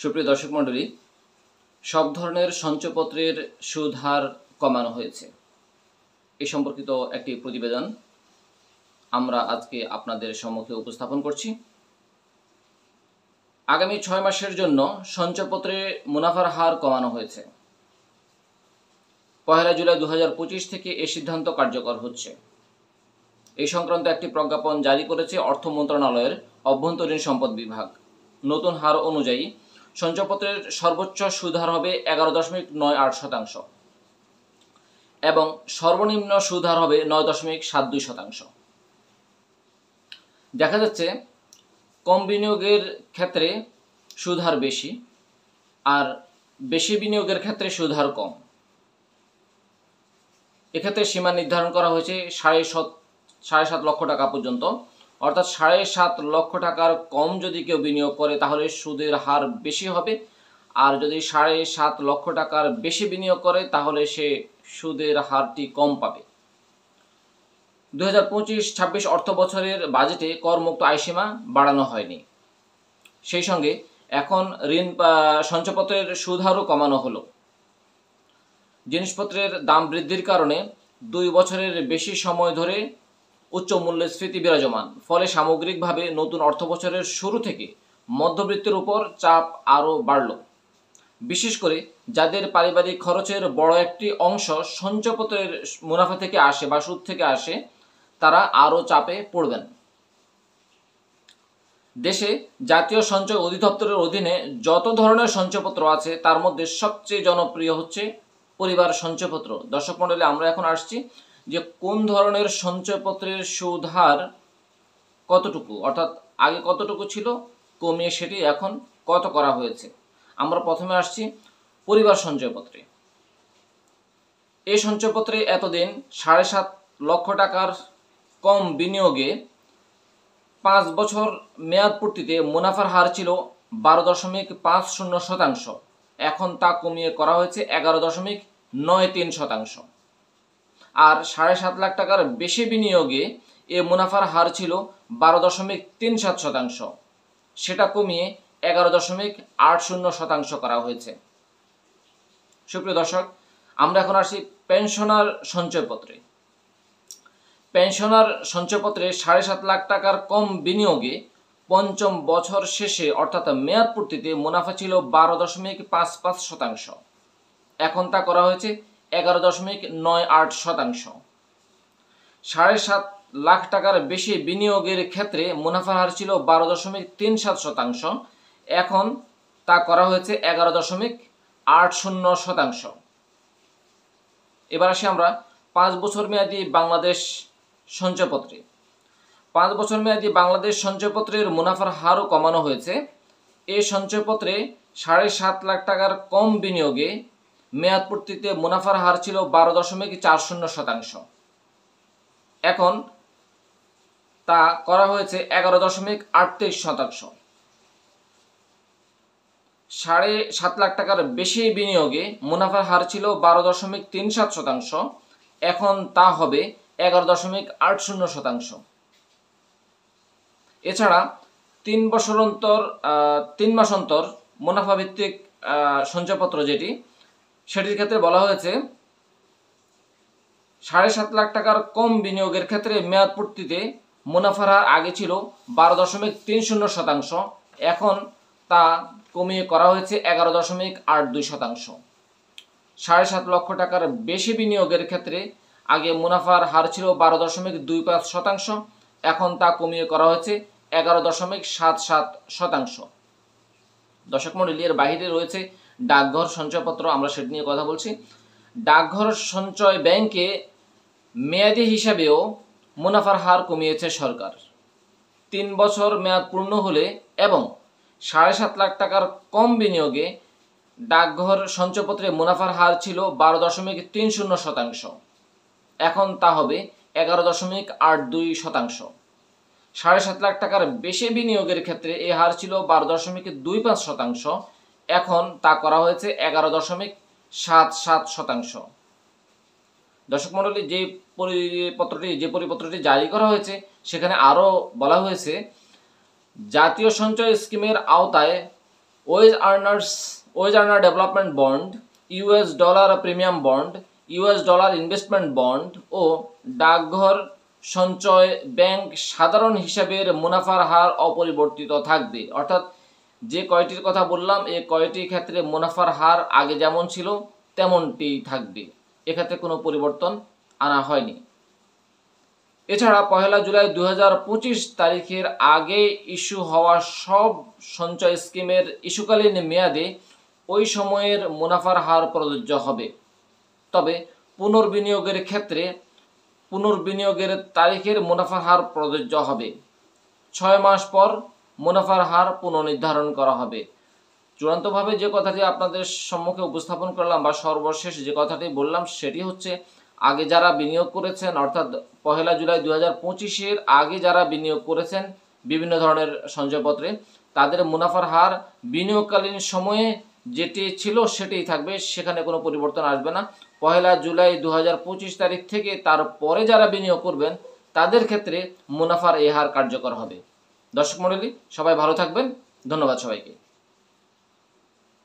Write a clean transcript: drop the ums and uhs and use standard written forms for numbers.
সুপ্রিয় দর্শক মণ্ডলী, সব ধরনের সঞ্চয়পত্রের সুদ হার কমানো হয়েছে এ সম্পর্কিত একটি প্রতিবেদন আমরা আজকে আপনাদের সম্মুখে উপস্থাপন করছি। আগামী 6 মাসের জন্য সঞ্চয়পত্রে মুনাফার হার কমানো হয়েছে। 1 জুলাই 2025 থেকে এই সিদ্ধান্ত কার্যকর হচ্ছে। এই সংক্রান্ত একটি প্রজ্ঞাপন জারি করেছে অর্থ মন্ত্রণালয়ের অভ্যন্তরীণ সম্পদ বিভাগ। নতুন হার অনুযায়ী সঞ্চয়পত্রের সর্বোচ্চ সুদ হার হবে 11.98% এবং সর্বনিম্ন সুদ হার হবে 9.72%। দেখা যাচ্ছে কম বিনিয়োগের ক্ষেত্রে সুদ হার বেশি আর বেশি বিনিয়োগের ক্ষেত্রে সুদ হার কম। এক্ষেত্রে সীমা নির্ধারণ করা হয়েছে 7.5 লক্ষ টাকা পর্যন্ত, অর্থাৎ 7.5 লক্ষ টাকার কম যদি কেউ বিনিয়োগ করে তাহলে সুদের হার বেশি হবে, আর যদি 7.5 লক্ষ টাকার বেশি বিনিয়োগ করে তাহলে সে সুদের হারটি কম পাবে। 2025-26 অর্থ বছরের বাজেটে করমুক্ত আয়সীমা বাড়ানো হয়নি। সেই সঙ্গে এখন ঋণ সঞ্চয়পত্রের সুদ হারও কমানো হলো। জিনিসপত্রের দাম বৃদ্ধির কারণে 2 বছরের বেশি সময় ধরে উচ্চ মূল্যস্ফীতি বিরাজমান, ফলে সামগ্রিকভাবে নতুন অর্থবছরের শুরু থেকে মধ্যবিত্তের উপর চাপ আরও বাড়ল। বিশেষ করে যাদের পারিবারিক খরচের বড় একটি অংশ সঞ্চয়পত্রের মুনাফা থেকে আসে বা সুদ থেকে আসে, তারা আরও চাপে পড়বেন। দেশে জাতীয় সঞ্চয় অধিদপ্তরের অধীনে যত ধরনের সঞ্চয়পত্র আছে তার মধ্যে সবচেয়ে জনপ্রিয় হচ্ছে পরিবার সঞ্চয়পত্র। দর্শক মণ্ডলী, আমরা এখন আসছি যে কোন ধরনের সঞ্চয়পত্রের সুদ হার কতটুকু, অর্থাৎ আগে কতটুকু ছিল কমিয়ে সেটি এখন কত করা হয়েছে। আমরা প্রথমে আসছি পরিবার সঞ্চয়পত্রে। এই সঞ্চয়পত্রে এতদিন 7.5 লক্ষ টাকার কম বিনিয়োগে 5 বছর মেয়াদ পূর্তিতে মুনাফার হার ছিল 12.50%। এখন তা কমিয়ে করা হয়েছে 11.93%। আর 7.5 লাখ টাকার বেশি বিনিয়োগে এ মুনাফার হার ছিল 12.37%, সেটা কমিয়ে 11.80% করা হয়েছে। সুপ্রিয় দর্শক, আমরা এখন আসি পেনশনার সঞ্চয়পত্রে। পেনশনার সঞ্চয়পত্রে 7.5 লাখ টাকার কম বিনিয়োগে পঞ্চম বছর শেষে অর্থাৎ মেয়াদ পূর্তিতে মুনাফা ছিল 12.55%। এখন তা করা হয়েছে 11.98%। 7.5 লাখ টাকার বেশি বিনিয়োগের ক্ষেত্রে মুনাফার হার ছিল 12.37%। এখন তা করা হয়েছে 11.80%। এবার আসি আমরা 5 বছর মেয়াদী বাংলাদেশ সঞ্চয়পত্রে। 5 বছর মেয়াদী বাংলাদেশ সঞ্চয়পত্রের মুনাফার হারও কমানো হয়েছে। এই সঞ্চয়পত্রে 7.5 লাখ টাকার কম বিনিয়োগে মেয়াদ পূর্তিতে মুনাফার হার ছিল 12.40%। এখন তা করা হয়েছে 11.38%। 7.5 লাখ টাকার বেশি বিনিয়োগে মুনাফার হার ছিল 12.37%। এখন তা হবে 11.80%। এছাড়া 3 মাস অন্তর মুনাফা ভিত্তিক সঞ্চয়পত্র সেটির ক্ষেত্রে বলা হয়েছে 7.5 লাখ টাকার কম বিনিয়োগের ক্ষেত্রে মেয়াদ পূর্তিতে মুনাফার হার আগে ছিল 12.30%। এখন তা কমিয়ে করা হয়েছে 11.82%। 7.5 লক্ষ টাকার বেশি বিনিয়োগের ক্ষেত্রে আগে মুনাফার হার ছিল 12.25%। এখন তা কমিয়ে করা হয়েছে 11.77%। দর্শক মণ্ডলী, এর বাইরে রয়েছে ডাকঘর সঞ্চয়পত্র, আমরা সেটি নিয়ে কথা বলছি। ডাকঘর সঞ্চয় ব্যাংকে মেয়াদি হিসাবেও মুনাফার হার কমিয়েছে সরকার। 3 বছর মেয়াদ পূর্ণ হলে এবং 7.5 লাখ টাকার কম বিনিয়োগে ডাকঘর সঞ্চয়পত্রে মুনাফার হার ছিল 12.30%। এখন তা হবে 11.82%। 7.5 লাখ টাকার বেশি বিনিয়োগের ক্ষেত্রে এই হার ছিল 12.25%। এখন তা করা হয়েছে 11.77%। দর্শক মণ্ডলী, যে পরিপত্রটি জারি করা হয়েছে সেখানে আরও বলা হয়েছে জাতীয় সঞ্চয় স্কিমের আওতায় wage earner development bond, US dollar premium bond, US dollar investment bond ও ডাকঘর সঞ্চয় ব্যাংক সাধারণ হিসাবের মুনাফার হার অপরিবর্তিত থাকবে। অর্থাৎ যে কয়টির কথা বললাম এই কয়টি ক্ষেত্রে মুনাফার হার আগে যেমন ছিল তেমনটি থাকবে, এক্ষেত্রে কোনো পরিবর্তন আনা হয়নি। এছাড়া 1 জুলাই 2025 তারিখের আগে ইস্যু হওয়া সব সঞ্চয় স্কিমের ইস্যুকালীন মেয়াদে ওই সময়ের মুনাফার হার প্রযোজ্য হবে। তবে পুনর্বিনিয়োগের ক্ষেত্রে পুনর্বিনিয়োগের তারিখের মুনাফার হার প্রযোজ্য হবে। 6 মাস পর মুনাফার হার পুনর্নির্ধারণ করা হবে। চূড়ান্তভাবে যে কথাটি আপনাদের সম্মুখে উপস্থাপন করলাম বা সর্বশেষ যে কথাটি বললাম সেটি হচ্ছে, আগে যারা বিনিয়োগ করেছেন অর্থাৎ 1 জুলাই 2025 আগে যারা বিনিয়োগ করেছেন বিভিন্ন ধরনের সঞ্চয়পত্রে, তাদের মুনাফার হার বিনিয়োগকালীন সময়ে যেটি ছিল সেটাই থাকবে, সেখানে কোনো পরিবর্তন আসবে না। 1 জুলাই 2025 তারিখ থেকে তারপরে যারা বিনিয়োগ করবেন তাদের ক্ষেত্রে মুনাফার এই হার কার্যকর হবে। দর্শক মণ্ডলী, সবাই ভালো থাকবেন। ধন্যবাদ সবাইকে।